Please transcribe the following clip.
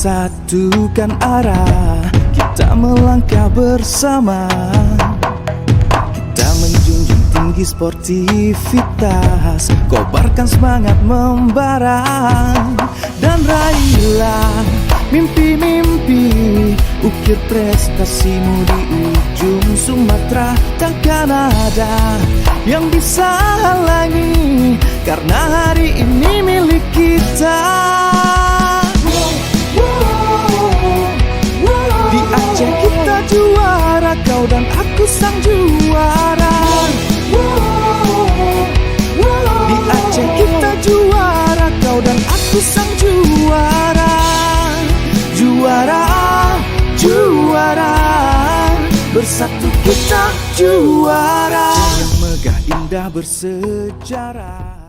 satukan arah, kita melangkah bersama. Kita menjunjung tinggi sportivitas, kobarkan semangat membara, dan raihlah mimpi-mimpi. Ukir prestasimu di ujung Sumatera. Takkan ada yang bisa halangi, karena hari ini milik kita. Di Aceh kita juara, kau dan aku sang juara. Di Aceh kita juara, kau dan aku sang juara. Juara, juara, bersatu kita juara. Yang megah indah bersejarah.